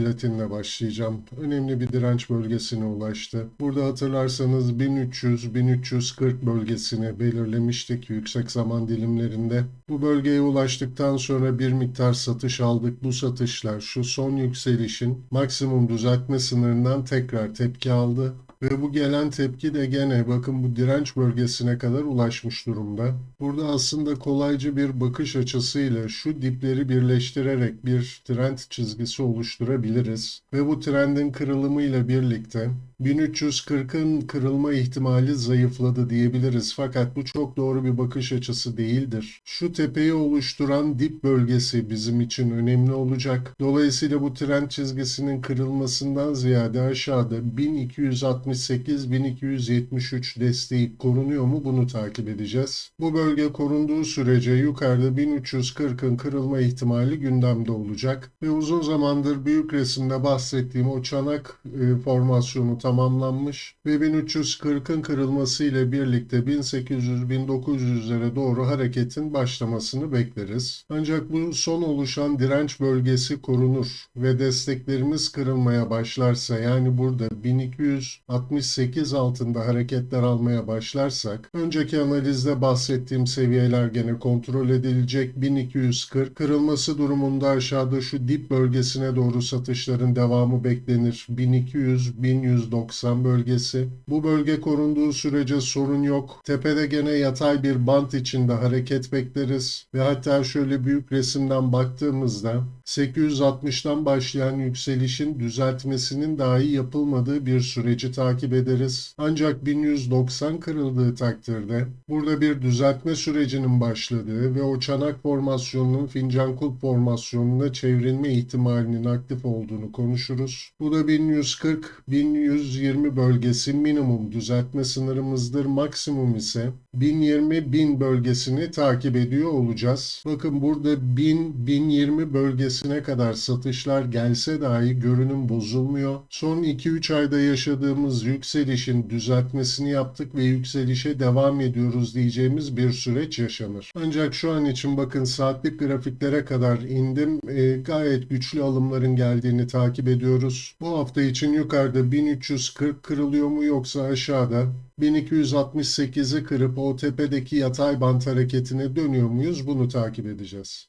Platinle başlayacağım. Önemli bir direnç bölgesine ulaştı. Burada hatırlarsanız 1300-1340 bölgesini belirlemiştik yüksek zaman dilimlerinde. Bu bölgeye ulaştıktan sonra bir miktar satış aldık. Bu satışlar şu son yükselişin maksimum düzeltme sınırından tekrar tepki aldı. Ve bu gelen tepki de gene bakın bu direnç bölgesine kadar ulaşmış durumda. Burada aslında kolayca bir bakış açısıyla şu dipleri birleştirerek bir trend çizgisi oluşturabiliriz. Ve bu trendin kırılımıyla birlikte 1340'ın kırılma ihtimali zayıfladı diyebiliriz. Fakat bu çok doğru bir bakış açısı değildir. Şu tepeyi oluşturan dip bölgesi bizim için önemli olacak. Dolayısıyla bu trend çizgisinin kırılmasından ziyade aşağıda 1268-1273 desteği korunuyor mu bunu takip edeceğiz. Bu bölge korunduğu sürece yukarıda 1340'ın kırılma ihtimali gündemde olacak. Ve uzun zamandır büyük resimde bahsettiğim o çanak formasyonu tamamlanmış ve 1340'ın kırılması ile birlikte 1800-1900'lere doğru hareketin başlamasını bekleriz. Ancak bu son oluşan direnç bölgesi korunur ve desteklerimiz kırılmaya başlarsa yani burada 1268 altında hareketler almaya başlarsak önceki analizde bahsettiğim seviyeler gene kontrol edilecek. 1240 kırılması durumunda aşağıda şu dip bölgesine doğru satışların devamı beklenir. 1200-1190 bölgesi. Bu bölge korunduğu sürece sorun yok. Tepede gene yatay bir bant içinde hareket bekleriz ve hatta şöyle büyük resimden baktığımızda 860'tan başlayan yükselişin düzeltmesinin dahi yapılmadığı bir süreci takip ederiz. Ancak 1190 kırıldığı takdirde burada bir düzeltme sürecinin başladığı ve o çanak formasyonunun fincan kulp formasyonuna çevrilme ihtimalinin aktif olduğunu konuşuruz. Bu da 1140-1120 bölgesi minimum düzeltme sınırımızdır. Maksimum ise 1020-1000 bölgesini takip ediyor olacağız. Bakın burada 1000-1020 bölgesine kadar satışlar gelse dahi görünüm bozulmuyor. Son 2-3 ayda yaşadığımız yükselişin düzeltmesini yaptık ve yükselişe devam ediyoruz diyeceğimiz bir süreç yaşanır. Ancak şu an için bakın saatlik grafiklere kadar indim. Gayet güçlü alımların geldiğini takip ediyoruz. Bu hafta için yukarıda 1340 kırılıyor mu yoksa aşağıda 1268'i kırıp o tepedeki yatay bant hareketine dönüyor muyuz? Bunu takip edeceğiz.